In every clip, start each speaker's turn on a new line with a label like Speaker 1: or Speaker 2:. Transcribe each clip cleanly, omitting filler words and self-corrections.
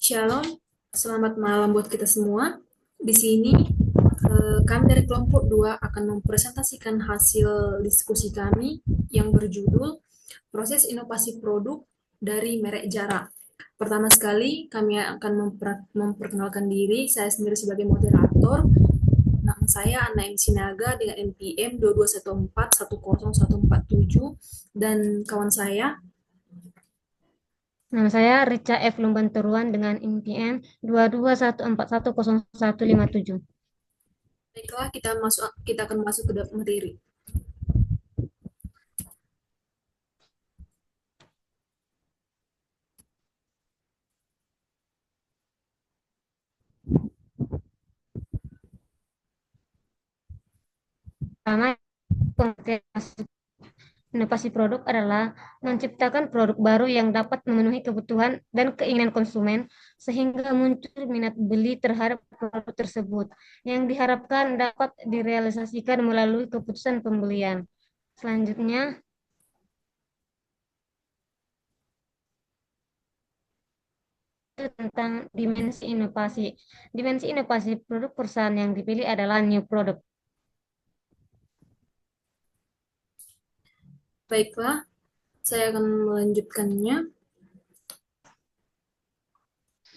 Speaker 1: Shalom, selamat malam buat kita semua. Di sini kami dari kelompok 2 akan mempresentasikan hasil diskusi kami yang berjudul Proses Inovasi Produk dari Merek Jara. Pertama sekali kami akan memperkenalkan diri, saya sendiri sebagai moderator. Nama saya Ana M. Sinaga dengan NPM 22141047 dan kawan saya.
Speaker 2: Nama saya Richa F. Lumbanturuan dengan NPM 2214100157.
Speaker 1: Baiklah, kita akan masuk ke materi.
Speaker 2: Pertama, inovasi produk adalah menciptakan produk baru yang dapat memenuhi kebutuhan dan keinginan konsumen sehingga muncul minat beli terhadap produk tersebut yang diharapkan dapat direalisasikan melalui keputusan pembelian. Selanjutnya, tentang dimensi inovasi. Dimensi inovasi produk perusahaan yang dipilih adalah new product.
Speaker 1: Baiklah, saya akan melanjutkannya.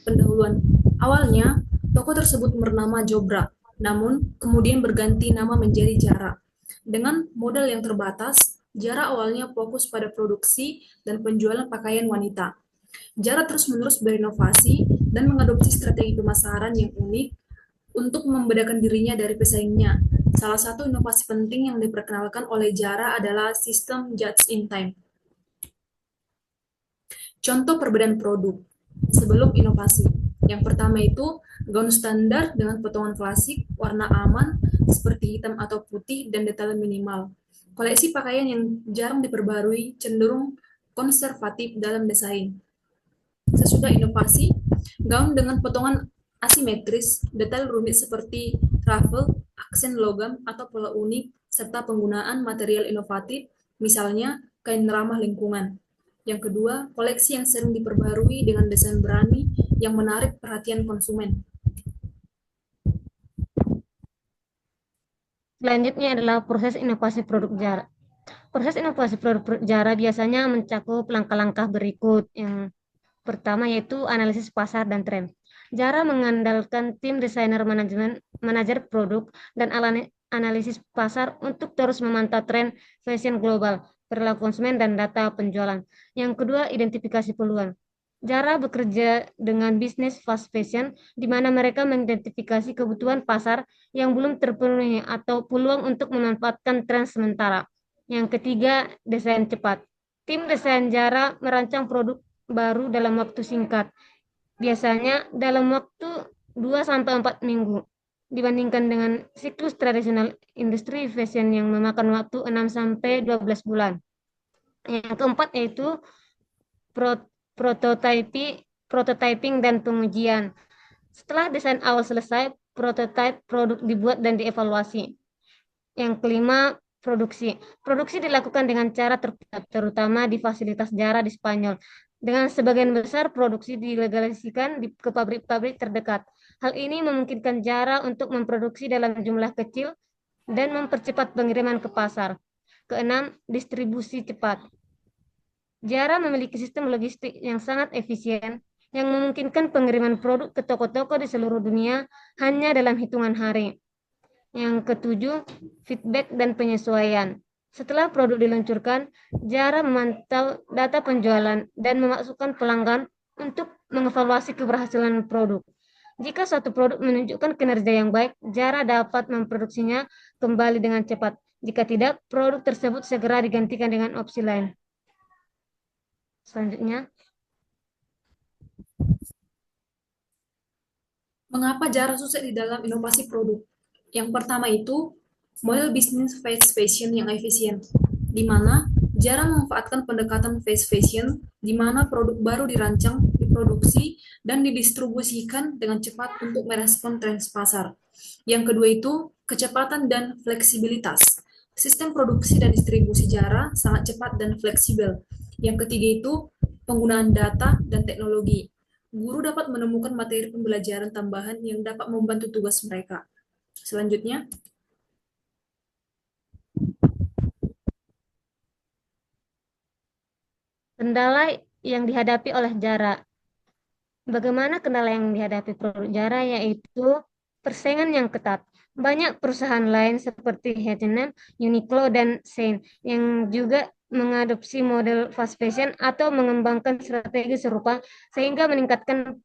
Speaker 1: Pendahuluan. Awalnya, toko tersebut bernama Jobra, namun kemudian berganti nama menjadi Jara. Dengan modal yang terbatas, Jara awalnya fokus pada produksi dan penjualan pakaian wanita. Jara terus-menerus berinovasi dan mengadopsi strategi pemasaran yang unik untuk membedakan dirinya dari pesaingnya. Salah satu inovasi penting yang diperkenalkan oleh Jara adalah sistem just in time. Contoh perbedaan produk sebelum inovasi. Yang pertama itu gaun standar dengan potongan klasik, warna aman seperti hitam atau putih dan detail minimal. Koleksi pakaian yang jarang diperbarui cenderung konservatif dalam desain. Sesudah inovasi, gaun dengan potongan asimetris, detail rumit seperti ruffle, aksen logam atau pola unik, serta penggunaan material inovatif, misalnya kain ramah lingkungan. Yang kedua, koleksi yang sering diperbarui dengan desain berani yang menarik perhatian konsumen.
Speaker 2: Selanjutnya adalah proses inovasi produk Jara. Proses inovasi produk Jara biasanya mencakup langkah-langkah berikut. Yang pertama yaitu analisis pasar dan tren. Jara mengandalkan tim desainer manajer produk dan analisis pasar untuk terus memantau tren fashion global, perilaku konsumen, dan data penjualan. Yang kedua, identifikasi peluang. Jara bekerja dengan bisnis fast fashion, di mana mereka mengidentifikasi kebutuhan pasar yang belum terpenuhi atau peluang untuk memanfaatkan tren sementara. Yang ketiga, desain cepat. Tim desain Jara merancang produk baru dalam waktu singkat, biasanya dalam waktu 2-4 minggu, dibandingkan dengan siklus tradisional industri fashion yang memakan waktu 6-12 bulan. Yang keempat yaitu prototyping dan pengujian. Setelah desain awal selesai, prototipe produk dibuat dan dievaluasi. Yang kelima, produksi. Produksi dilakukan dengan cara terpusat, terutama di fasilitas Jara di Spanyol. Dengan sebagian besar produksi dilegalisasikan ke pabrik-pabrik terdekat. Hal ini memungkinkan Jara untuk memproduksi dalam jumlah kecil dan mempercepat pengiriman ke pasar. Keenam, distribusi cepat. Jara memiliki sistem logistik yang sangat efisien yang memungkinkan pengiriman produk ke toko-toko di seluruh dunia hanya dalam hitungan hari. Yang ketujuh, feedback dan penyesuaian. Setelah produk diluncurkan, Jara memantau data penjualan dan memasukkan pelanggan untuk mengevaluasi keberhasilan produk. Jika suatu produk menunjukkan kinerja yang baik, Jara dapat memproduksinya kembali dengan cepat. Jika tidak, produk tersebut segera digantikan dengan opsi lain. Selanjutnya,
Speaker 1: Mengapa Jara sukses di dalam inovasi produk? Yang pertama itu model bisnis fast fashion yang efisien, di mana Jara memanfaatkan pendekatan fast fashion, di mana produk baru dirancang, diproduksi, dan didistribusikan dengan cepat untuk merespon tren pasar. Yang kedua itu kecepatan dan fleksibilitas. Sistem produksi dan distribusi Jara sangat cepat dan fleksibel. Yang ketiga itu penggunaan data dan teknologi. guru dapat menemukan materi pembelajaran tambahan yang dapat membantu tugas mereka. Selanjutnya,
Speaker 2: kendala yang dihadapi oleh jarak. Bagaimana kendala yang dihadapi produk jara yaitu persaingan yang ketat. Banyak perusahaan lain seperti H&M, Uniqlo, dan Shein yang juga mengadopsi model fast fashion atau mengembangkan strategi serupa sehingga meningkatkan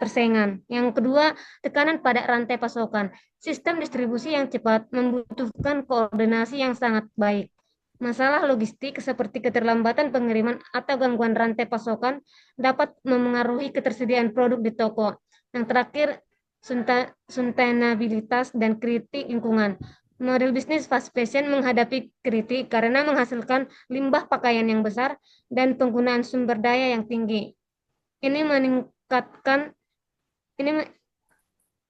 Speaker 2: persaingan. Yang kedua, tekanan pada rantai pasokan. Sistem distribusi yang cepat membutuhkan koordinasi yang sangat baik. Masalah logistik seperti keterlambatan pengiriman atau gangguan rantai pasokan dapat memengaruhi ketersediaan produk di toko. Yang terakhir, sustainabilitas dan kritik lingkungan. Model bisnis fast fashion menghadapi kritik karena menghasilkan limbah pakaian yang besar dan penggunaan sumber daya yang tinggi. Ini meningkatkan ini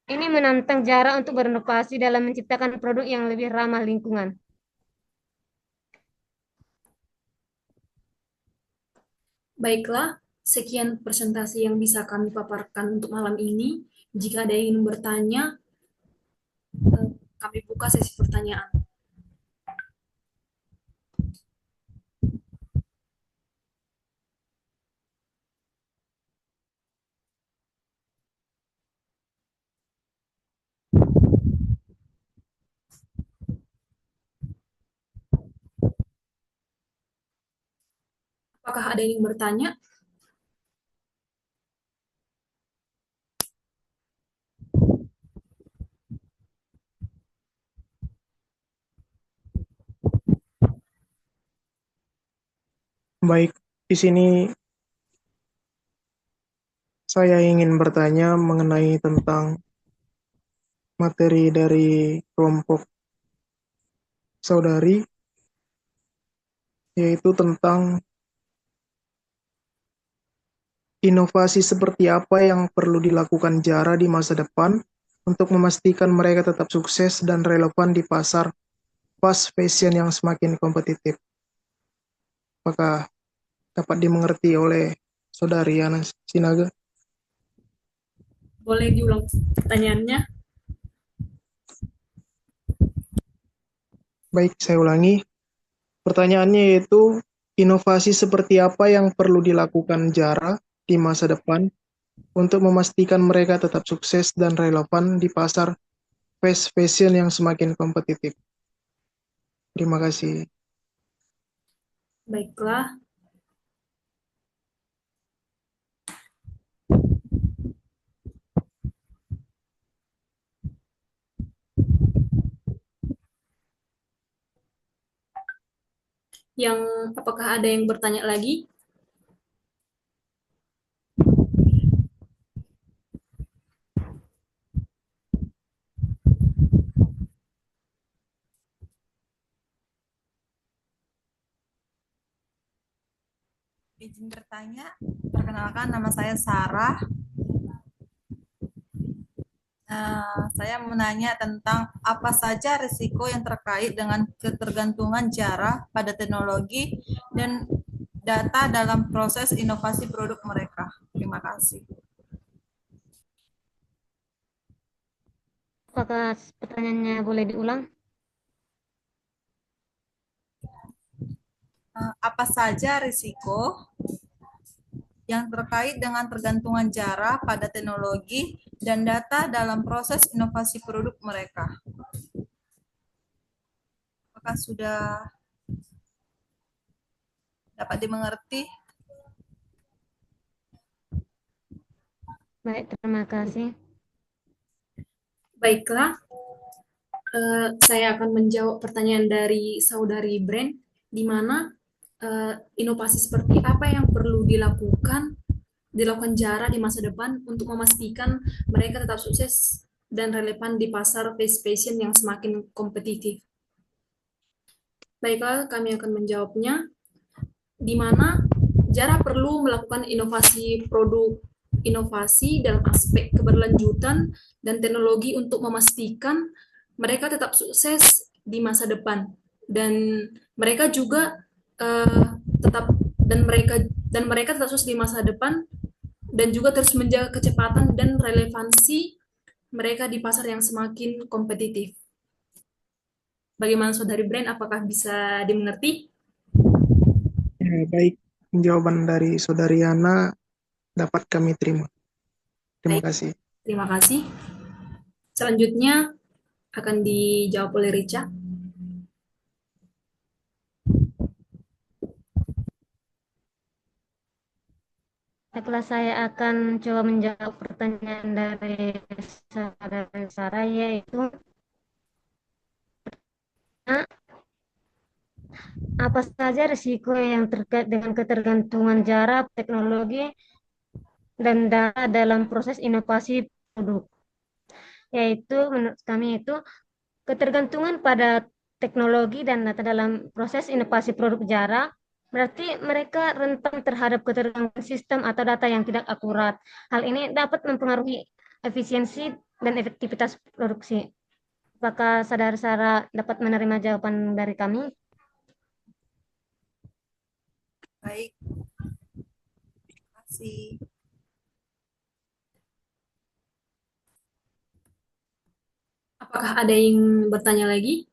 Speaker 2: ini menantang Jara untuk berinovasi dalam menciptakan produk yang lebih ramah lingkungan.
Speaker 1: baiklah, sekian presentasi yang bisa kami paparkan untuk malam ini. Jika ada yang ingin bertanya, kami buka sesi pertanyaan. Apakah ada yang ingin bertanya?
Speaker 3: Baik, di sini saya ingin bertanya mengenai tentang materi dari kelompok saudari, yaitu tentang inovasi seperti apa yang perlu dilakukan Jara di masa depan untuk memastikan mereka tetap sukses dan relevan di pasar fast fashion yang semakin kompetitif. Apakah dapat dimengerti oleh saudari Yana Sinaga?
Speaker 1: Boleh diulang pertanyaannya?
Speaker 3: Baik, saya ulangi. Pertanyaannya yaitu, inovasi seperti apa yang perlu dilakukan Jara di masa depan untuk memastikan mereka tetap sukses dan relevan di pasar fast fashion yang semakin kompetitif? Terima kasih.
Speaker 1: Baiklah, apakah ada yang bertanya lagi?
Speaker 4: Izin bertanya, perkenalkan nama saya Sarah. Saya menanya tentang apa saja risiko yang terkait dengan ketergantungan Jara pada teknologi dan data dalam proses inovasi produk mereka. Terima kasih.
Speaker 2: Apakah pertanyaannya boleh diulang?
Speaker 4: Apa saja risiko yang terkait dengan tergantungan Jara pada teknologi dan data dalam proses inovasi produk mereka? Apakah sudah dapat dimengerti?
Speaker 2: Baik, terima kasih.
Speaker 1: Baiklah, saya akan menjawab pertanyaan dari saudari Brand, di mana inovasi seperti apa yang perlu dilakukan Jara di masa depan untuk memastikan mereka tetap sukses dan relevan di pasar fast fashion yang semakin kompetitif. Baiklah, kami akan menjawabnya, di mana Jara perlu melakukan inovasi dalam aspek keberlanjutan dan teknologi untuk memastikan mereka tetap sukses di masa depan, dan mereka juga tetap sukses di masa depan dan juga terus menjaga kecepatan dan relevansi mereka di pasar yang semakin kompetitif. Bagaimana Saudari Brand, apakah bisa dimengerti?
Speaker 3: Ya, baik, jawaban dari Saudari Yana dapat kami terima. Terima
Speaker 1: Baik,
Speaker 3: kasih.
Speaker 1: terima kasih. Selanjutnya akan dijawab oleh Rica.
Speaker 2: Baiklah, saya akan coba menjawab pertanyaan dari saudara Sarah, yaitu apa saja risiko yang terkait dengan ketergantungan jarak, teknologi, dan data dalam proses inovasi produk. Yaitu menurut kami itu ketergantungan pada teknologi dan data dalam proses inovasi produk jarak, berarti mereka rentan terhadap ketergantungan sistem atau data yang tidak akurat. Hal ini dapat mempengaruhi efisiensi dan efektivitas produksi. Apakah saudara-saudara dapat menerima jawaban dari kami?
Speaker 4: Baik, terima kasih.
Speaker 1: Apakah ada yang bertanya lagi?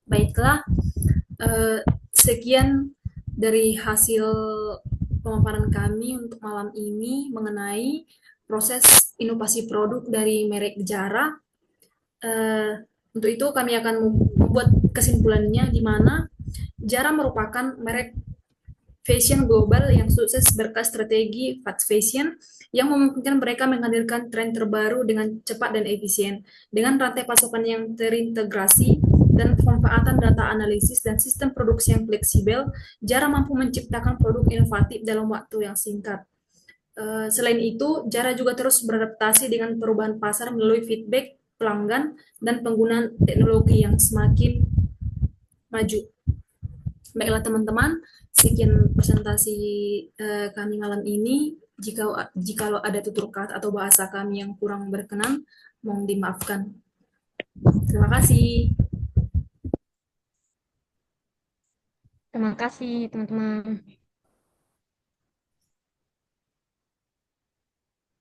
Speaker 1: Baiklah, sekian dari hasil pemaparan kami untuk malam ini mengenai proses inovasi produk dari merek Jara. Untuk itu kami akan membuat kesimpulannya di mana Jara merupakan merek fashion global yang sukses berkat strategi fast fashion yang memungkinkan mereka menghadirkan tren terbaru dengan cepat dan efisien. Dengan rantai pasokan yang terintegrasi dan pemanfaatan data analisis dan sistem produksi yang fleksibel, Jara mampu menciptakan produk inovatif dalam waktu yang singkat. Selain itu, Jara juga terus beradaptasi dengan perubahan pasar melalui feedback pelanggan dan penggunaan teknologi yang semakin maju. Baiklah teman-teman, sekian presentasi kami malam ini. Jikalau ada tutur kata atau bahasa kami yang kurang berkenan, mohon dimaafkan. Terima kasih.
Speaker 2: Terima kasih, teman-teman.